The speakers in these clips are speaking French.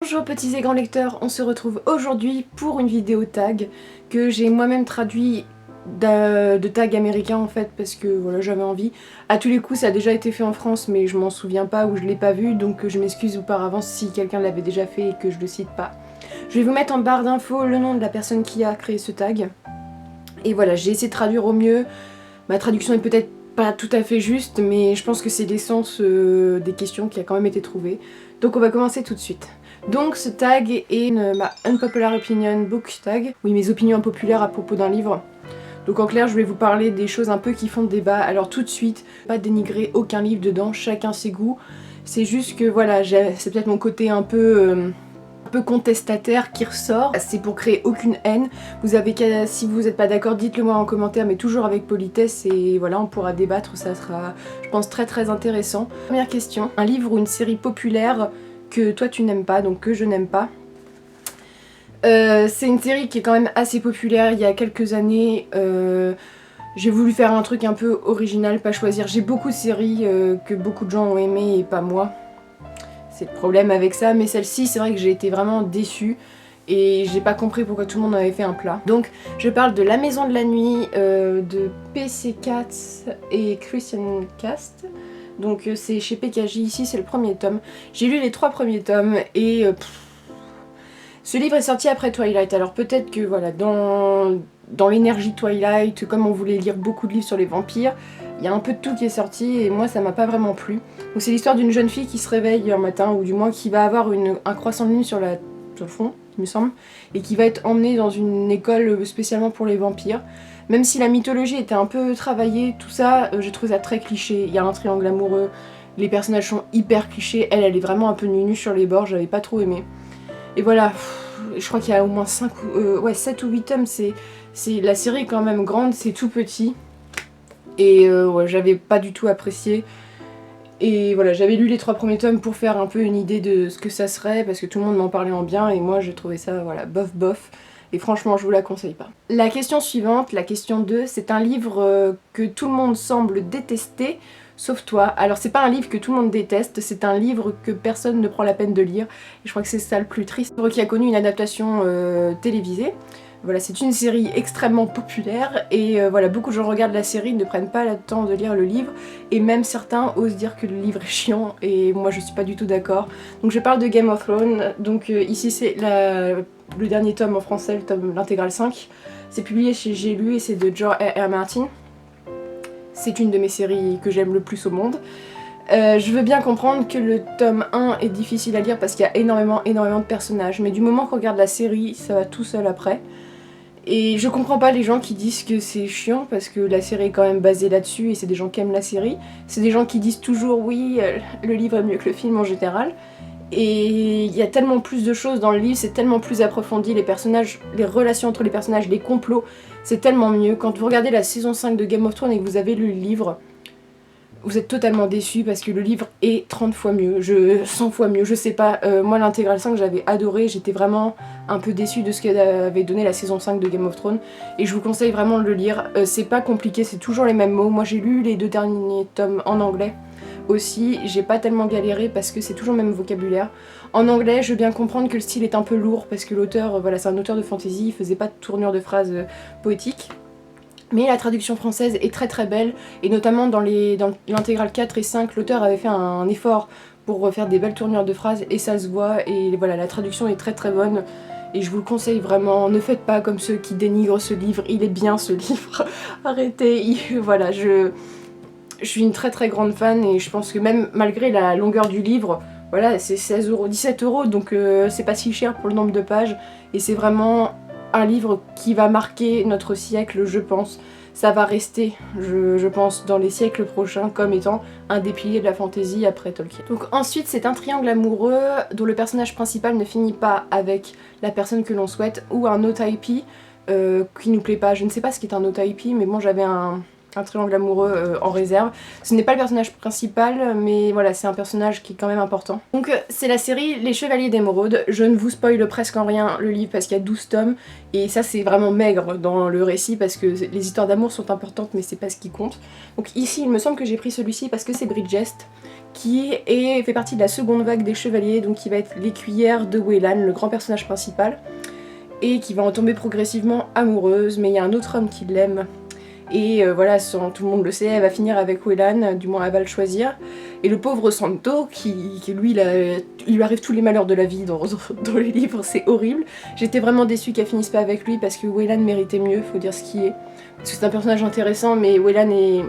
Bonjour petits et grands lecteurs, on se retrouve aujourd'hui pour une vidéo tag que j'ai moi-même traduit de tag américain en fait parce que voilà j'avais envie. À tous les coups ça a déjà été fait en France mais je m'en souviens pas ou je l'ai pas vu donc je m'excuse auparavant si quelqu'un l'avait déjà fait et que je le cite pas. Je vais vous mettre en barre d'infos le nom de la personne qui a créé ce tag. Et voilà, j'ai essayé de traduire au mieux. Ma traduction est peut-être pas tout à fait juste mais je pense que c'est l'essence des questions qui a quand même été trouvée. Donc on va commencer tout de suite. Donc ce tag est ma Unpopular Opinion Book tag, oui mes opinions impopulaires à propos d'un livre. Donc en clair je vais vous parler des choses un peu qui font débat, alors tout de suite, pas dénigrer aucun livre dedans, chacun ses goûts. C'est juste que voilà, c'est peut-être mon côté un peu contestataire qui ressort, c'est pour créer aucune haine. Vous avez qu'à, si vous n'êtes pas d'accord, dites-le moi en commentaire, mais toujours avec politesse et voilà, on pourra débattre, ça sera, je pense, très intéressant. Première question, un livre ou une série populaire que toi tu n'aimes pas, donc que je n'aime pas. C'est une série qui est quand même assez populaire il y a quelques années. J'ai voulu faire un truc un peu original, pas choisir. J'ai beaucoup de séries que beaucoup de gens ont aimées et pas moi. C'est le problème avec ça, mais celle-ci, c'est vrai que j'ai été vraiment déçue. Et j'ai pas compris pourquoi tout le monde avait fait un plat. Donc je parle de La Maison de la Nuit de PC Cats et Christian Cast. Donc c'est chez PKJ, ici c'est le premier tome. J'ai lu les 3 premiers tomes et ce livre est sorti après Twilight. Alors peut-être que voilà, dans l'énergie Twilight, comme on voulait lire beaucoup de livres sur les vampires, il y a un peu de tout qui est sorti et moi ça m'a pas vraiment plu. Donc c'est l'histoire d'une jeune fille qui se réveille un matin, ou du moins qui va avoir un croissant de lune sur le front, il me semble, et qui va être emmenée dans une école spécialement pour les vampires. Même si la mythologie était un peu travaillée, tout ça, j'ai trouvé ça très cliché. Il y a un triangle amoureux, les personnages sont hyper clichés, elle est vraiment un peu nue sur les bords, j'avais pas trop aimé. Et voilà, je crois qu'il y a au moins 7 ou 8 tomes, la série est quand même grande, c'est tout petit. Et ouais, j'avais pas du tout apprécié. Et voilà, j'avais lu les 3 premiers tomes pour faire un peu une idée de ce que ça serait, parce que tout le monde m'en parlait en bien, et moi j'ai trouvé ça, voilà, bof. Et franchement, je vous la conseille pas. La question suivante, la question 2, c'est un livre que tout le monde semble détester, sauf toi. Alors c'est pas un livre que tout le monde déteste, c'est un livre que personne ne prend la peine de lire. Et je crois que c'est ça le plus triste. Un livre qui a connu une adaptation télévisée. Voilà, c'est une série extrêmement populaire et voilà, beaucoup de gens regardent la série, ne prennent pas le temps de lire le livre et même certains osent dire que le livre est chiant et moi je suis pas du tout d'accord. Donc je parle de Game of Thrones, donc ici c'est le dernier tome en français, l'intégrale 5. C'est publié chez J'ai lu et c'est de George R.R. Martin. C'est une de mes séries que j'aime le plus au monde. Je veux bien comprendre que le tome 1 est difficile à lire parce qu'il y a énormément de personnages, mais du moment qu'on regarde la série, ça va tout seul après. Et je comprends pas les gens qui disent que c'est chiant parce que la série est quand même basée là-dessus et c'est des gens qui aiment la série. C'est des gens qui disent toujours oui, le livre est mieux que le film en général. Et il y a tellement plus de choses dans le livre, c'est tellement plus approfondi, les personnages, les relations entre les personnages, les complots, c'est tellement mieux. Quand vous regardez la saison 5 de Game of Thrones et que vous avez lu le livre, vous êtes totalement déçus parce que le livre est 30 fois mieux, 100 fois mieux, je sais pas. Moi l'intégrale 5 j'avais adoré, j'étais vraiment un peu déçue de ce qu'avait donné la saison 5 de Game of Thrones et je vous conseille vraiment de le lire. C'est pas compliqué, c'est toujours les mêmes mots. Moi j'ai lu les 2 derniers tomes en anglais aussi, j'ai pas tellement galéré parce que c'est toujours le même vocabulaire. En anglais je veux bien comprendre que le style est un peu lourd parce que l'auteur, voilà, c'est un auteur de fantasy, il faisait pas de tournure de phrases poétiques. Mais la traduction française est très belle, et notamment dans l'intégrale 4 et 5, l'auteur avait fait un effort pour faire des belles tournures de phrases, et ça se voit, et voilà, la traduction est très bonne, et je vous le conseille vraiment. Ne faites pas comme ceux qui dénigrent ce livre, il est bien ce livre, arrêtez, voilà, je suis une très grande fan, et je pense que même malgré la longueur du livre, voilà, c'est 17 €, donc c'est pas si cher pour le nombre de pages, et c'est vraiment un livre qui va marquer notre siècle, je pense. Ça va rester, je pense, dans les siècles prochains comme étant un des piliers de la fantasy après Tolkien. Donc ensuite, c'est un triangle amoureux dont le personnage principal ne finit pas avec la personne que l'on souhaite, ou un no-typey qui nous plaît pas. Je ne sais pas ce qu'est un no-typey, mais bon, j'avais un un triangle amoureux en réserve. Ce n'est pas le personnage principal, mais voilà, c'est un personnage qui est quand même important. Donc c'est la série Les Chevaliers d'Émeraude. Je ne vous spoile presque en rien le livre parce qu'il y a 12 tomes, et ça c'est vraiment maigre dans le récit parce que les histoires d'amour sont importantes, mais c'est pas ce qui compte. Donc ici, il me semble que j'ai pris celui-ci parce que c'est Bridgest, qui fait partie de la seconde vague des chevaliers, donc qui va être l'écuyère de Waylan, le grand personnage principal, et qui va en tomber progressivement amoureuse, mais il y a un autre homme qui l'aime. Et voilà, tout le monde le sait, elle va finir avec Waylan, du moins elle va le choisir. Et le pauvre Santo, qui lui, il lui arrive tous les malheurs de la vie dans les livres, c'est horrible. J'étais vraiment déçue qu'elle finisse pas avec lui parce que Waylan méritait mieux, faut dire ce qui est. Parce que c'est un personnage intéressant, mais Waylan est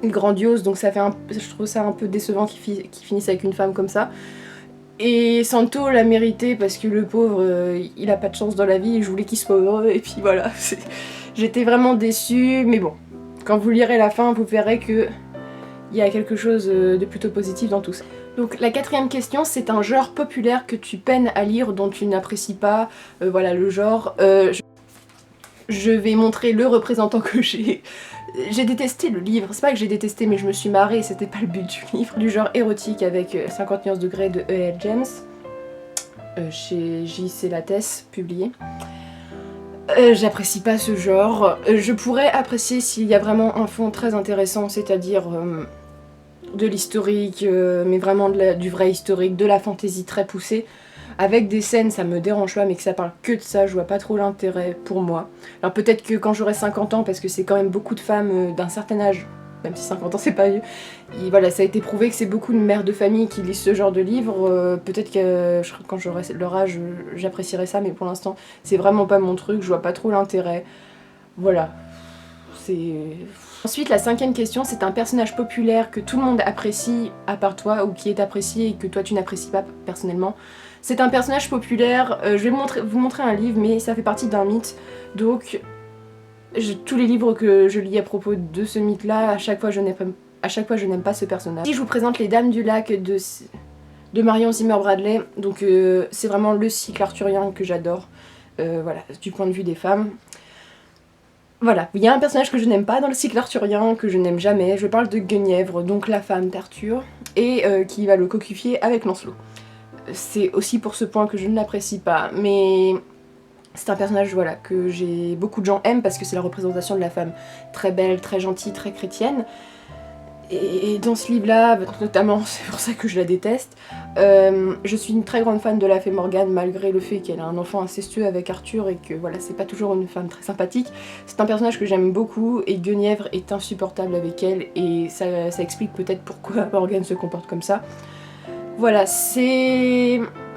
grandiose, donc je trouve ça un peu décevant qu'il finisse avec une femme comme ça. Et Santo l'a mérité parce que le pauvre, il a pas de chance dans la vie, et je voulais qu'il soit heureux, et puis voilà. J'étais vraiment déçue, mais bon, quand vous lirez la fin, vous verrez que il y a quelque chose de plutôt positif dans tout ça. Donc la quatrième question, c'est un genre populaire que tu peines à lire, dont tu n'apprécies pas, voilà le genre. Je vais montrer le représentant que j'ai. J'ai détesté le livre, c'est pas que j'ai détesté, mais je me suis marrée, c'était pas le but du livre. Du genre érotique avec 50 nuances degrés de E.L. James, chez J.C. Lattès, publié. J'apprécie pas ce genre. Je pourrais apprécier s'il y a vraiment un fond très intéressant, c'est-à-dire de l'historique, mais vraiment du vrai historique, de la fantaisie très poussée. Avec des scènes, ça me dérange pas, mais que ça parle que de ça, je vois pas trop l'intérêt pour moi. Alors peut-être que quand j'aurai 50 ans, parce que c'est quand même beaucoup de femmes d'un certain âge, même si 50 ans c'est pas vieux, et voilà, ça a été prouvé que c'est beaucoup de mères de famille qui lisent ce genre de livres, peut-être que quand j'aurai leur âge, j'apprécierai ça, mais pour l'instant, c'est vraiment pas mon truc, je vois pas trop l'intérêt. Voilà. Ensuite, la cinquième question, c'est un personnage populaire que tout le monde apprécie à part toi, ou qui est apprécié et que toi tu n'apprécies pas personnellement. C'est un personnage populaire, je vais vous montrer un livre, mais ça fait partie d'un mythe, donc tous les livres que je lis à propos de ce mythe-là, à chaque fois je n'aime pas ce personnage. Ici je vous présente Les Dames du Lac de Marion Zimmer Bradley, donc c'est vraiment le cycle arthurien que j'adore, voilà, du point de vue des femmes. Voilà, il y a un personnage que je n'aime pas dans le cycle arthurien, que je n'aime jamais, je parle de Guenièvre, donc la femme d'Arthur, et qui va le cocufier avec Lancelot. C'est aussi pour ce point que je ne l'apprécie pas, mais c'est un personnage voilà, que beaucoup de gens aiment parce que c'est la représentation de la femme très belle, très gentille, très chrétienne. Et dans ce livre-là, notamment, c'est pour ça que je la déteste, je suis une très grande fan de la fée Morgane, malgré le fait qu'elle a un enfant incestueux avec Arthur et que voilà, c'est pas toujours une femme très sympathique. C'est un personnage que j'aime beaucoup et Guenièvre est insupportable avec elle, et ça explique peut-être pourquoi Morgane se comporte comme ça. Voilà,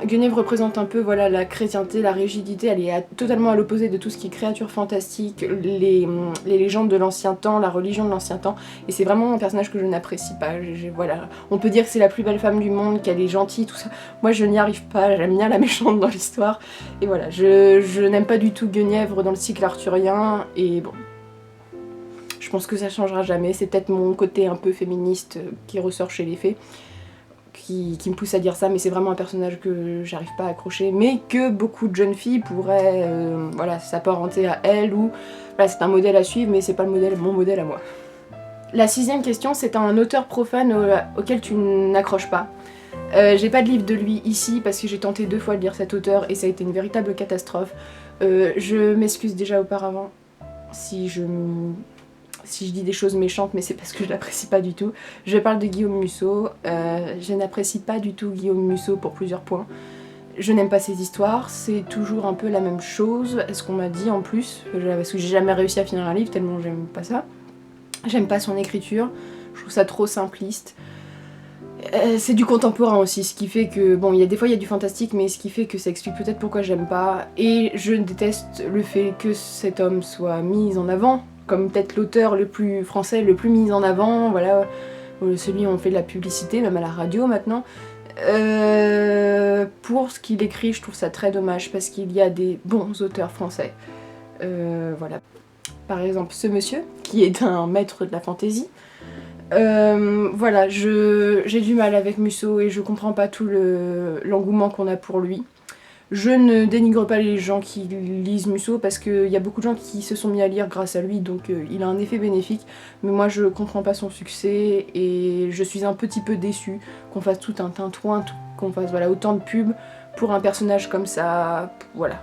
Guenièvre représente un peu voilà, la chrétienté, la rigidité, elle est totalement à l'opposé de tout ce qui est créature fantastique, les légendes de l'ancien temps, la religion de l'ancien temps, et c'est vraiment un personnage que je n'apprécie pas. Voilà. On peut dire que c'est la plus belle femme du monde, qu'elle est gentille, tout ça. Moi je n'y arrive pas, j'aime bien la méchante dans l'histoire, et voilà, je n'aime pas du tout Guenièvre dans le cycle arthurien, et bon. Je pense que ça changera jamais, c'est peut-être mon côté un peu féministe qui ressort chez les fées. Qui me pousse à dire ça, mais c'est vraiment un personnage que j'arrive pas à accrocher, mais que beaucoup de jeunes filles pourraient voilà, s'apparenter à elle, ou voilà, c'est un modèle à suivre, mais c'est pas mon modèle à moi. La sixième question, c'est un auteur profane auquel tu n'accroches pas. J'ai pas de livre de lui ici parce que j'ai tenté 2 fois de lire cet auteur et ça a été une véritable catastrophe. Je m'excuse déjà auparavant si je dis des choses méchantes, mais c'est parce que je l'apprécie pas du tout. Je parle de Guillaume Musso, je n'apprécie pas du tout Guillaume Musso pour plusieurs points. Je n'aime pas ses histoires, c'est toujours un peu la même chose, est-ce qu'on m'a dit en plus, parce que j'ai jamais réussi à finir un livre tellement j'aime pas ça. J'aime pas son écriture, je trouve ça trop simpliste. C'est du contemporain aussi, ce qui fait que, bon, des fois il y a du fantastique, mais ce qui fait que ça explique peut-être pourquoi j'aime pas, et je déteste le fait que cet homme soit mis en avant, comme peut-être l'auteur le plus français, le plus mis en avant, voilà, celui où on fait de la publicité, même à la radio maintenant. Pour ce qu'il écrit, je trouve ça très dommage, parce qu'il y a des bons auteurs français. Voilà. Par exemple, ce monsieur, qui est un maître de la fantaisie. Voilà, j'ai du mal avec Musso et je comprends pas tout l'engouement qu'on a pour lui. Je ne dénigre pas les gens qui lisent Musso parce qu'il y a beaucoup de gens qui se sont mis à lire grâce à lui, donc il a un effet bénéfique. Mais moi je comprends pas son succès et je suis un petit peu déçue qu'on fasse tout un tintouin, qu'on fasse voilà, autant de pubs pour un personnage comme ça. Voilà.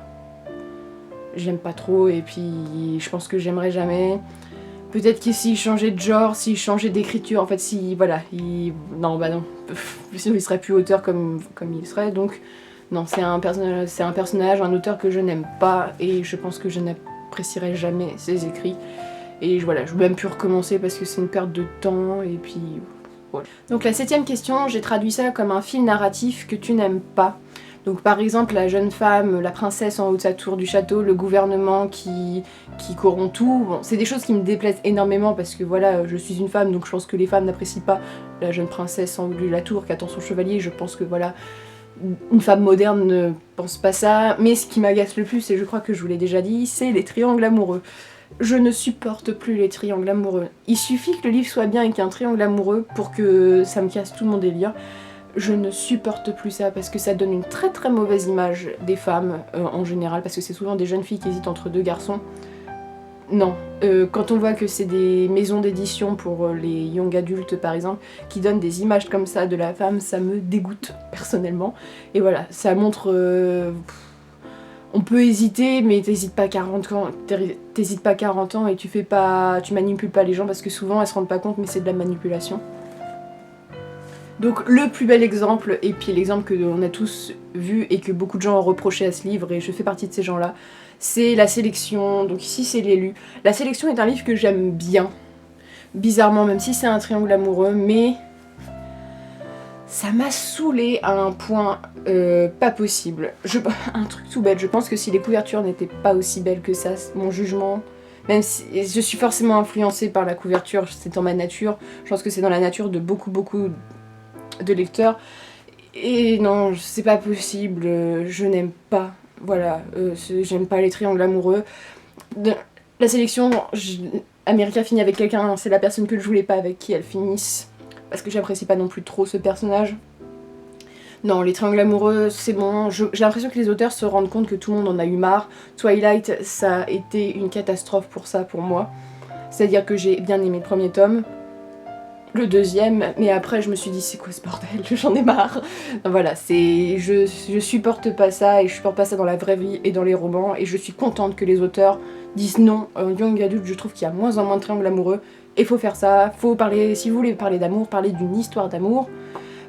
J'aime pas trop et puis je pense que j'aimerais jamais. Peut-être que s'il changeait de genre, s'il changeait d'écriture, en fait si voilà, non bah non, sinon il serait plus auteur comme il serait, donc non, c'est un personnage, un auteur que je n'aime pas et je pense que je n'apprécierai jamais ses écrits. Et voilà, je veux même plus recommencer parce que c'est une perte de temps et puis voilà. Donc la 7ème question, j'ai traduit ça comme un fil narratif que tu n'aimes pas. Donc par exemple la jeune femme, la princesse en haut de sa tour du château, le gouvernement qui corrompt tout, bon, c'est des choses qui me déplaisent énormément parce que voilà, je suis une femme donc je pense que les femmes n'apprécient pas la jeune princesse en haut de la tour qui attend son chevalier, je pense que voilà, une femme moderne ne pense pas ça, mais ce qui m'agace le plus, et je crois que je vous l'ai déjà dit, c'est les triangles amoureux. Je ne supporte plus les triangles amoureux. Il suffit que le livre soit bien et qu'il y ait un triangle amoureux pour que ça me casse tout mon délire. Je ne supporte plus ça parce que ça donne une très très mauvaise image des femmes en général, parce que c'est souvent des jeunes filles qui hésitent entre deux garçons. Non, quand on voit que c'est des maisons d'édition pour les young adultes par exemple, qui donnent des images comme ça de la femme, ça me dégoûte personnellement. Et voilà, ça montre... on peut hésiter, mais t'hésites pas 40 ans, et tu manipules pas les gens parce que souvent elles se rendent pas compte, mais c'est de la manipulation. Donc le plus bel exemple, et puis l'exemple que on a tous vu et que beaucoup de gens ont reproché à ce livre, et je fais partie de ces gens-là, c'est La Sélection, donc ici c'est L'élu. La Sélection est un livre que j'aime bien, bizarrement, même si c'est un triangle amoureux, mais ça m'a saoulée à un point pas possible. Un truc tout bête, je pense que si les couvertures n'étaient pas aussi belles que ça, mon jugement... Même si je suis forcément influencée par la couverture, c'est dans ma nature, je pense que c'est dans la nature de beaucoup de lecteurs. Et non, c'est pas possible, je n'aime pas, voilà, j'aime pas les triangles amoureux. La sélection, America finit avec quelqu'un, c'est la personne que je voulais pas avec qui elle finisse, parce que j'apprécie pas non plus trop ce personnage. Non, les triangles amoureux, c'est bon, j'ai l'impression que les auteurs se rendent compte que tout le monde en a eu marre. Twilight, ça a été une catastrophe pour ça, pour moi. C'est-à-dire que j'ai bien aimé le premier tome, le deuxième, mais après je me suis dit c'est quoi ce bordel, j'en ai marre. Voilà, je supporte pas ça, et je supporte pas ça dans la vraie vie et dans les romans, et je suis contente que les auteurs disent non. En young adulte, je trouve qu'il y a moins en moins de triangles amoureux, et faut faire ça, faut parler, si vous voulez parler d'amour, parler d'une histoire d'amour,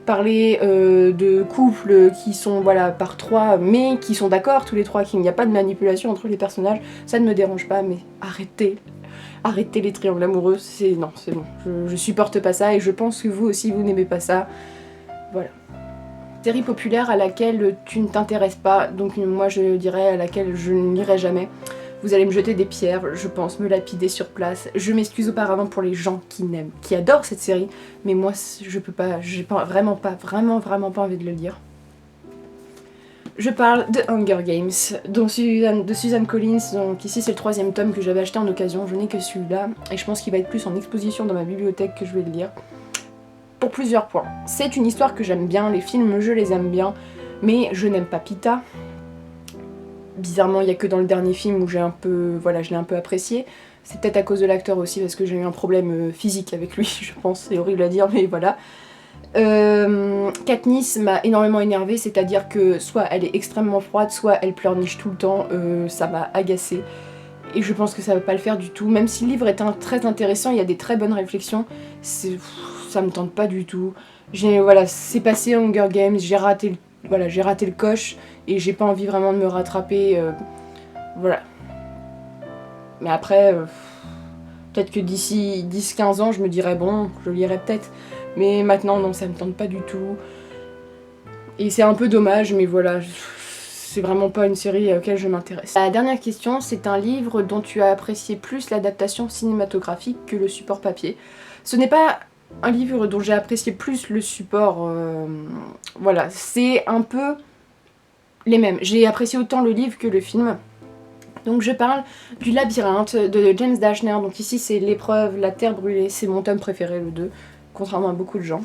parler de couples qui sont voilà par trois, mais qui sont d'accord tous les trois, qu'il n'y a pas de manipulation entre les personnages, ça ne me dérange pas, mais arrêtez les triangles amoureux, non, c'est bon, je supporte pas ça, et je pense que vous aussi vous n'aimez pas ça, voilà. Série populaire à laquelle tu ne t'intéresses pas, donc moi je dirais à laquelle je n'irai jamais. Vous allez me jeter des pierres, je pense, me lapider sur place. Je m'excuse auparavant pour les gens qui adorent cette série, mais moi je peux pas, j'ai vraiment pas envie de le lire. Je parle de Hunger Games, de Suzanne Collins, donc ici c'est le 3e tome que j'avais acheté en occasion, je n'ai que celui-là, et je pense qu'il va être plus en exposition dans ma bibliothèque que je vais le lire. Pour plusieurs points. C'est une histoire que j'aime bien, les films je les aime bien, mais je n'aime pas Pita. Bizarrement, il n'y a que dans le dernier film où je l'ai un peu apprécié. C'est peut-être à cause de l'acteur aussi, parce que j'ai eu un problème physique avec lui, je pense, c'est horrible à dire, mais voilà. Katniss m'a énormément énervée, c'est-à-dire que soit elle est extrêmement froide, soit elle pleurniche tout le temps, ça m'a agacée. Et je pense que ça va pas le faire du tout, même si le livre est très intéressant, il y a des très bonnes réflexions, ça me tente pas du tout. Voilà, c'est passé Hunger Games, j'ai raté le coche, et j'ai pas envie vraiment de me rattraper, voilà. Mais après, peut-être que d'ici 10-15 ans, je me dirais bon, je lirai peut-être. Mais maintenant, non, ça me tente pas du tout. Et c'est un peu dommage, mais voilà, c'est vraiment pas une série à laquelle je m'intéresse. La dernière question, c'est un livre dont tu as apprécié plus l'adaptation cinématographique que le support papier. Ce n'est pas un livre dont j'ai apprécié plus le support, voilà, c'est un peu les mêmes. J'ai apprécié autant le livre que le film. Donc je parle du Labyrinthe de James Dashner, donc ici c'est l'épreuve, la terre brûlée, c'est mon tome préféré, le 2. Contrairement à beaucoup de gens.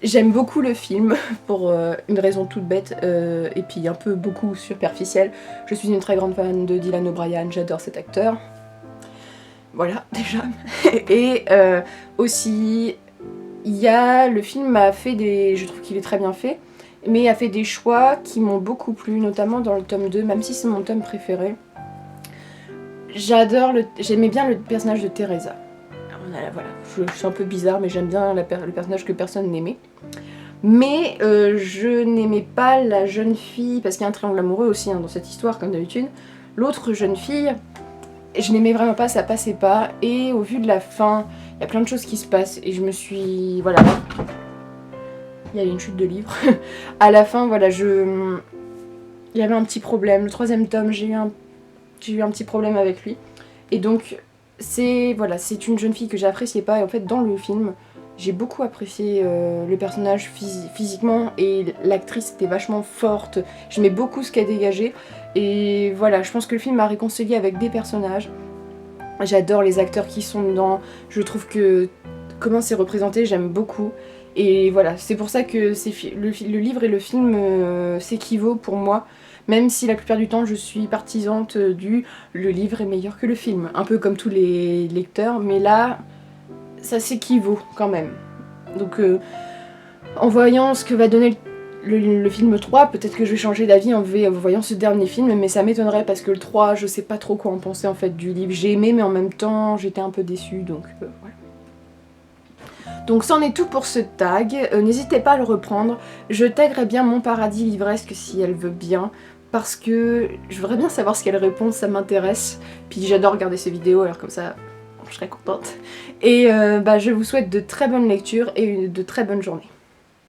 J'aime beaucoup le film pour une raison toute bête et puis un peu beaucoup superficielle. Je suis une très grande fan de Dylan O'Brien, j'adore cet acteur. Voilà, déjà. Et aussi, le film a fait des... Je trouve qu'il est très bien fait, mais a fait des choix qui m'ont beaucoup plu, notamment dans le tome 2, même si c'est mon tome préféré. J'aimais bien le personnage de Teresa. Voilà, je suis un peu bizarre, mais j'aime bien le personnage que personne n'aimait. Mais je n'aimais pas la jeune fille, parce qu'il y a un triangle amoureux aussi dans cette histoire, comme d'habitude. L'autre jeune fille, je n'aimais vraiment pas, ça passait pas. Et au vu de la fin, il y a plein de choses qui se passent, et je me suis... Voilà. Il y a une chute de livre. À la fin, voilà, il y avait un petit problème. Le 3e tome, j'ai eu un petit problème avec lui. Et donc, c'est une jeune fille que j'appréciais pas. Et en fait, dans le film, j'ai beaucoup apprécié le personnage physiquement. Et l'actrice était vachement forte. J'aimais beaucoup ce qu'elle dégageait. Et voilà, je pense que le film m'a réconcilié avec des personnages. J'adore les acteurs qui sont dedans. Je trouve que comment c'est représenté, j'aime beaucoup. Et voilà, c'est pour ça que le livre et le film s'équivaut pour moi. Même si la plupart du temps je suis partisante le livre est meilleur que le film, un peu comme tous les lecteurs, mais là ça s'équivaut quand même. Donc en voyant ce que va donner le film 3, peut-être que je vais changer d'avis en voyant ce dernier film, mais ça m'étonnerait parce que le 3, je sais pas trop quoi en penser en fait du livre. J'ai aimé mais en même temps j'étais un peu déçue, donc voilà. Donc c'en est tout pour ce tag, n'hésitez pas à le reprendre. Je taguerai bien Mon Paradis Livresque si elle veut bien, parce que je voudrais bien savoir ce qu'elle répond, ça m'intéresse. Puis j'adore regarder ses vidéos, alors comme ça je serais contente. Et je vous souhaite de très bonnes lectures et de très bonnes journées.